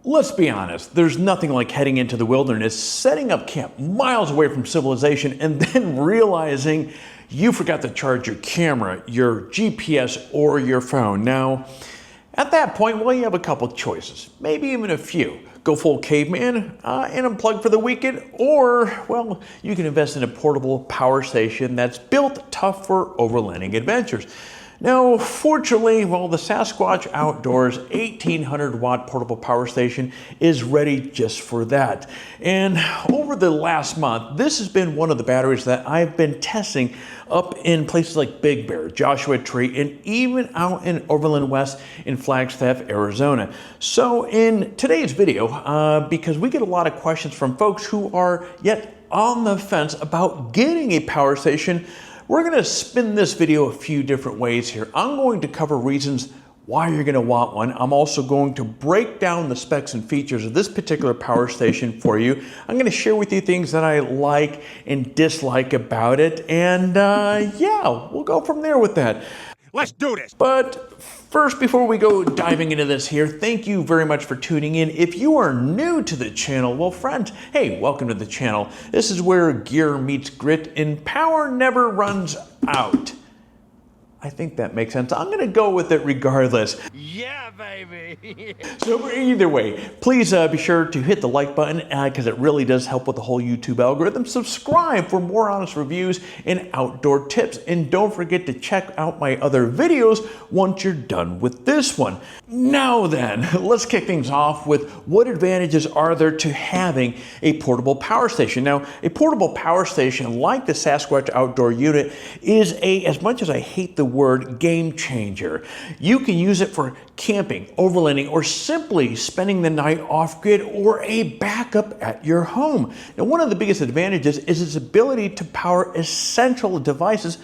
Let's be honest, there's nothing like heading into the wilderness, setting up camp miles away from civilization, and then realizing you forgot to charge your camera, your GPS, or your phone. Now, at that point, well, you have a couple choices, maybe even a few. Go full caveman and unplug for the weekend, or, well, you can invest in a portable power station that's built tough for overlanding adventures. Now, fortunately, well, the Sasquatch Outdoors 1800 watt portable power station is ready just for that. And over the last month, this has been one of the batteries that I've been testing up in places like Big Bear, Joshua Tree, and even out in Overland West in Flagstaff, Arizona. So in today's video, because we get a lot of questions from folks who are yet on the fence about getting a power station, we're going to spin this video a few different ways here. I'm going to cover reasons why you're going to want one. I'm also going to break down the specs and features of this particular power station for you. I'm going to share with you things that I like and dislike about it. And yeah, we'll go from there with that. Let's do this. But first, before we go diving into this here, thank you very much for tuning in. If you are new to the channel, well, friends, hey, welcome to the channel. This is where gear meets grit and power never runs out. I think that makes sense. I'm going to go with it regardless. Yeah, baby. So either way, please be sure to hit the like button because it really does help with the whole YouTube algorithm. Subscribe for more honest reviews and outdoor tips. And don't forget to check out my other videos once you're done with this one. Now then, let's kick things off with what advantages are there to having a portable power station. Now, a portable power station like the Sasquatch Outdoor unit is as much as I hate the word, game changer. You can use it for camping, overlanding, or simply spending the night off-grid or a backup at your home. Now, one of the biggest advantages is its ability to power essential devices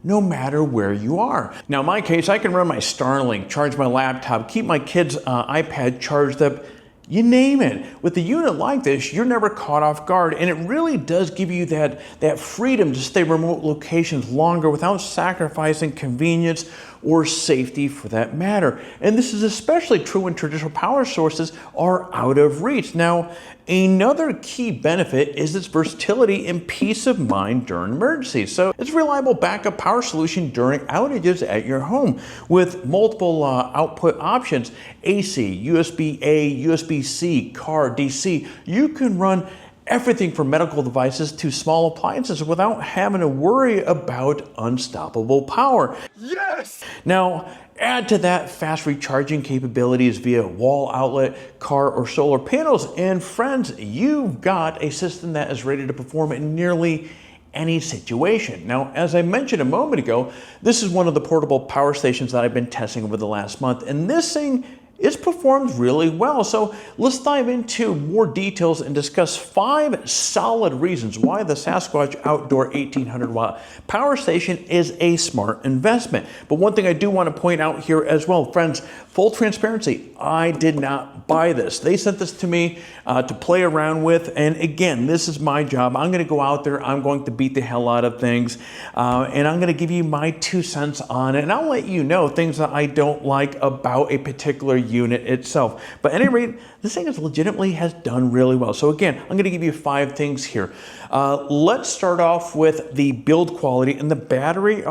no matter where you are. Now, in my case, I can run my Starlink, charge my laptop, keep my kid's iPad charged up, you name it. With a unit like this, you're never caught off guard, and it really does give you that freedom to stay remote locations longer without sacrificing convenience or safety for that matter. And this is especially true when traditional power sources are out of reach. Now, another key benefit is its versatility and peace of mind during emergencies. So it's a reliable backup power solution during outages at your home with multiple output options: AC, USB-A, USB-C, car, DC. You can run everything from medical devices to small appliances without having to worry about unstoppable power. Yes! Now, add to that fast recharging capabilities via wall outlet, car, or solar panels, and friends, you've got a system that is ready to perform in nearly any situation. Now, as I mentioned a moment ago, this is one of the portable power stations that I've been testing over the last month, and this thing it's performed really well. So let's dive into more details and discuss 5 solid reasons why the Sasquatch Outdoor 1800 watt power station is a smart investment. But one thing I do want to point out here as well, friends, full transparency, I did not buy this. They sent this to me to play around with. And again, this is my job. I'm going to go out there. I'm going to beat the hell out of things. And I'm going to give you my 2 cents on it. And I'll let you know things that I don't like about a particular unit itself. But at any rate, this thing has done really well. So again, I'm going to give you 5 things here. Let's start off with the build quality, and the battery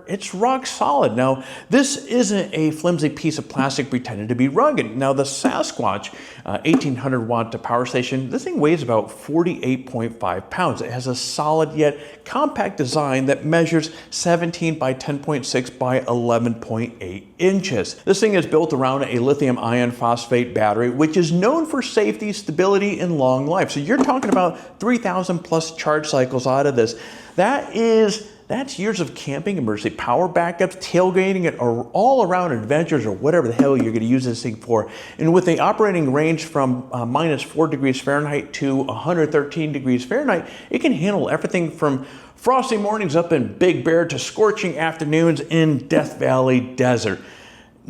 it's rock solid. Now, this isn't a flimsy piece of plastic pretending to be rugged. Now, the Sasquatch 1800 watt power station, this thing weighs about 48.5 pounds. It has a solid yet compact design that measures 17 by 10.6 by 11.8 inches. This thing is built around a lithium iron phosphate battery, which is known for safety, stability, and long life. So you're talking about 3,000 plus charge cycles out of this. That's years of camping, emergency power backups, tailgating, and all around adventures or whatever the hell you're going to use this thing for. And with the operating range from -4 degrees Fahrenheit to 113 degrees Fahrenheit, it can handle everything from frosty mornings up in Big Bear to scorching afternoons in Death Valley Desert.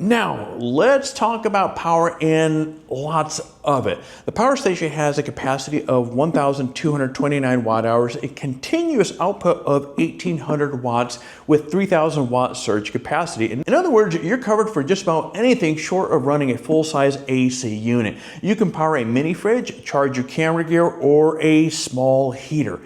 Now, let's talk about power and lots of it. The power station has a capacity of 1,229 watt hours, a continuous output of 1,800 watts with 3,000 watt surge capacity. In other words, you're covered for just about anything short of running a full-size AC unit. You can power a mini fridge, charge your camera gear, or a small heater.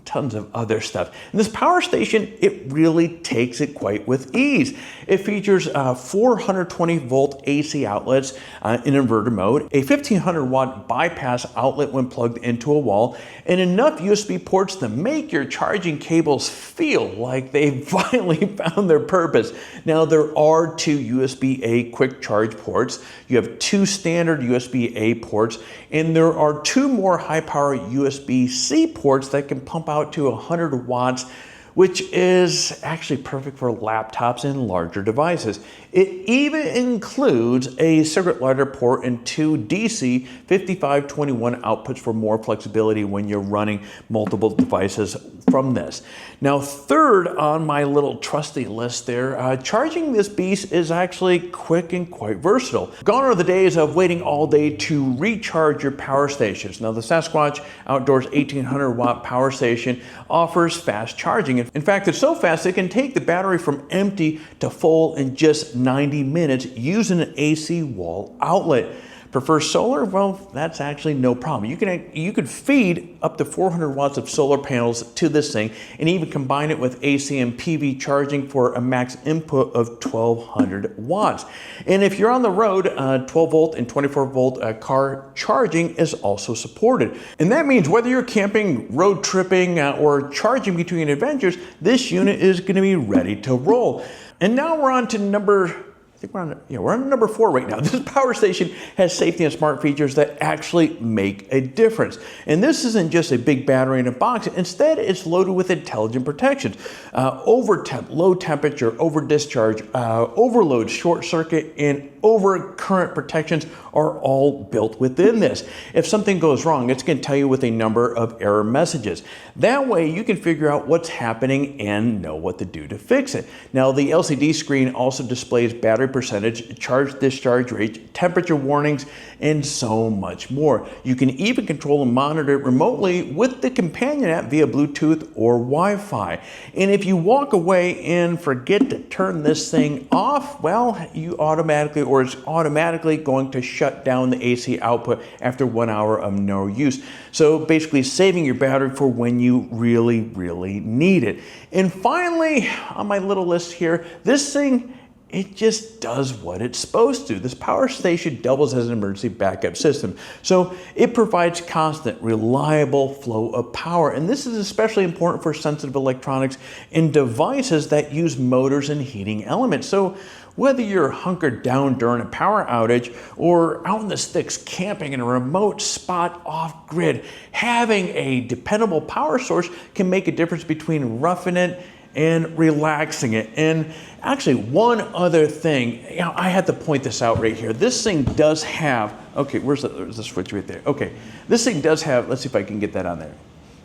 Tons of other stuff. And this power station, it really takes it quite with ease. It features 420 volt AC outlets in inverter mode, a 1500 watt bypass outlet when plugged into a wall, and enough USB ports to make your charging cables feel like they finally found their purpose. Now, there are 2 USB-A quick charge ports. You have 2 standard USB-A ports, and there are 2 more high power USB-C ports that can pump out to 100 watts, which is actually perfect for laptops and larger devices. It even includes a cigarette lighter port and 2 DC 5521 outputs for more flexibility when you're running multiple devices from this. Now, third on my little trusty list there, charging this beast is actually quick and quite versatile. Gone are the days of waiting all day to recharge your power stations. Now, the Sasquatch Outdoors 1,800 watt power station offers fast charging. In fact, it's so fast it can take the battery from empty to full in just 90 minutes using an AC wall outlet. Prefer solar? Well, that's actually no problem. You could feed up to 400 watts of solar panels to this thing and even combine it with AC and PV charging for a max input of 1,200 watts. And if you're on the road, 12 volt and 24 volt car charging is also supported. And that means whether you're camping, road tripping, or charging between adventures, this unit is going to be ready to roll. And now we're on to we're on number 4 right now. This power station has safety and smart features that actually make a difference. And this isn't just a big battery in a box. Instead, it's loaded with intelligent protections. Overtemp, low temperature, over discharge, overload, short circuit, and over current protections are all built within this. If something goes wrong, it's going to tell you with a number of error messages. That way you can figure out what's happening and know what to do to fix it. Now, the LCD screen also displays battery percentage, charge discharge rate, temperature warnings, and so much more. You can even control and monitor it remotely with the companion app via Bluetooth or Wi-Fi. And if you walk away and forget to turn this thing off, well, it's automatically going to shut down the AC output after 1 hour of no use. So basically saving your battery for when you really, really need it. And finally, on my little list here, this thing, it just does what it's supposed to. This power station doubles as an emergency backup system. So it provides constant, reliable flow of power. And this is especially important for sensitive electronics and devices that use motors and heating elements. So whether you're hunkered down during a power outage or out in the sticks camping in a remote spot off grid, having a dependable power source can make a difference between roughing it and relaxing it. And actually, one other thing, I had to point this out right here. This thing does have, okay, there's the switch right there. Okay, this thing does have, let's see if I can get that on there.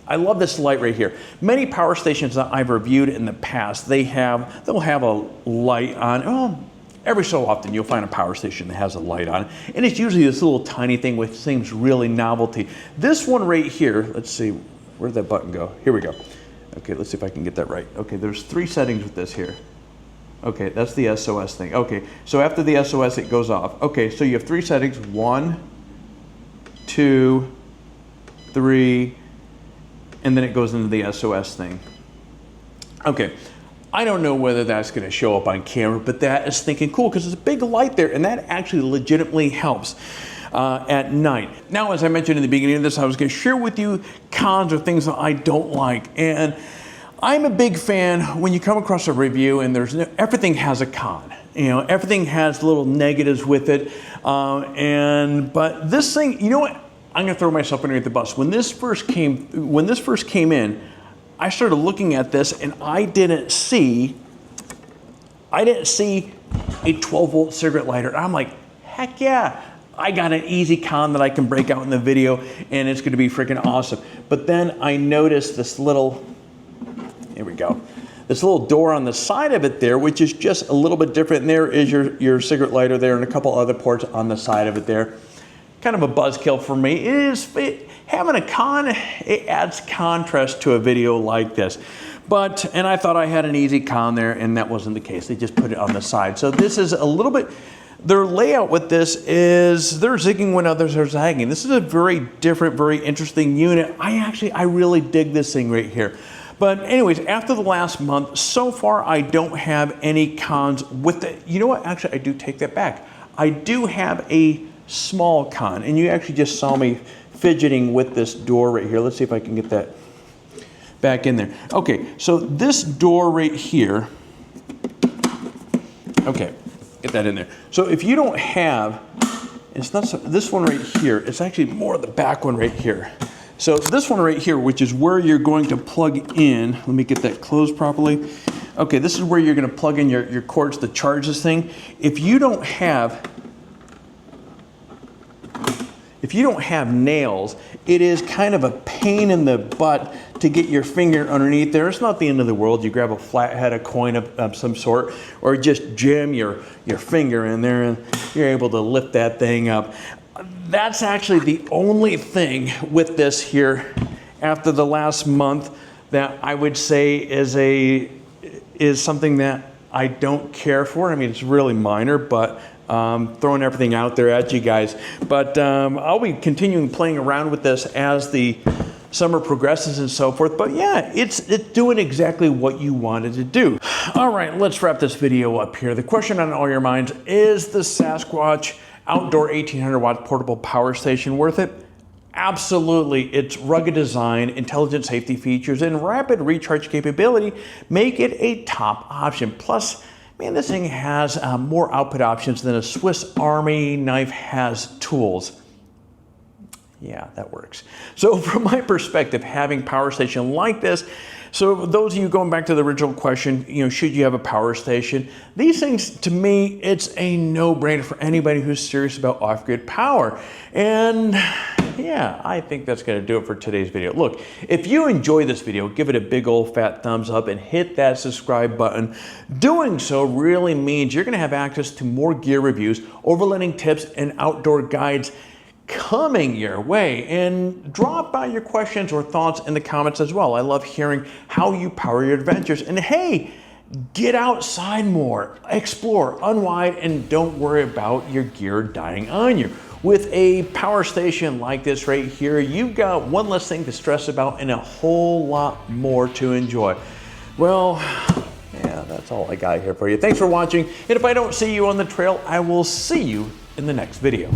I love this light right here. Many power stations that I've reviewed in the past, they'll have a light on. Oh, every so often you'll find a power station that has a light on, and it's usually this little tiny thing which seems really novelty. This one right here, let's see, where'd that button go? Here we go. Okay, let's see if I can get that right. Okay, there's 3 settings with this here. Okay, that's the SOS thing. Okay, so after the SOS, it goes off. Okay, so you have 3 settings, 1, 2, 3, and then it goes into the SOS thing. Okay, I don't know whether that's gonna show up on camera, but that is thinking cool because there's a big light there, and that actually legitimately helps at night. Now, as I mentioned in the beginning of this, I was gonna share with you cons or things that I don't like. And I'm a big fan when you come across a review and everything has a con. Everything has little negatives with it. But this thing, you know what? I'm gonna throw myself underneath the bus. When this first came in, I started looking at this and I didn't see a 12 volt cigarette lighter. And I'm like, heck yeah. I got an easy con that I can break out in the video and it's gonna be freaking awesome. But then I noticed this little, here we go, this little door on the side of it there, which is just a little bit different. And there is your cigarette lighter there and a couple other ports on the side of it there. Kind of a buzzkill for me. Having a con, it adds contrast to a video like this. And I thought I had an easy con there, and that wasn't the case. They just put it on the side. So this is a little bit, their layout with this is they're zigging when others are zagging. This is a very different, very interesting unit. I really dig this thing right here. But anyways, after the last month, so far I don't have any cons with it. You know what? Actually, I do take that back. I do have a small con, and you actually just saw me fidgeting with this door right here. Let's see if I can get that back in there. Okay, so this door right here, okay, get that in there. So if you don't have, it's not this one right here, it's actually more the back one right here. So this one right here, which is where you're going to plug in, let me get that closed properly. Okay, this is where you're gonna plug in your cords to charge this thing. If you don't have nails, it is kind of a pain in the butt to get your finger underneath there. It's not the end of the world. You grab a flathead, a coin of some sort, or just jam your finger in there and you're able to lift that thing up. That's actually the only thing with this here after the last month that I would say is something that I don't care for. I mean, it's really minor, but throwing everything out there at you guys. But I'll be continuing playing around with this as the summer progresses and so forth. But yeah, it's doing exactly what you wanted to do. All right, let's wrap this video up here. The question on all your minds, is the Sasquatch Outdoor 1800 watt portable power station worth it? Absolutely. Its rugged design, intelligent safety features, and rapid recharge capability make it a top option. Plus, man, this thing has more output options than a Swiss Army knife has tools. Yeah, that works. So from my perspective, having a power station like this, so those of you going back to the original question, should you have a power station? These things, to me, it's a no-brainer for anybody who's serious about off-grid power. And yeah, I think that's gonna do it for today's video. Look, if you enjoy this video, give it a big old fat thumbs up and hit that subscribe button. Doing so really means you're gonna have access to more gear reviews, overlanding tips, and outdoor guides coming your way. And drop by your questions or thoughts in the comments as well. I love hearing how you power your adventures. And hey, get outside more, explore, unwind, and don't worry about your gear dying on you. With a power station like this right here, you've got one less thing to stress about and a whole lot more to enjoy. Well, yeah, that's all I got here for you. Thanks for watching. And if I don't see you on the trail, I will see you in the next video.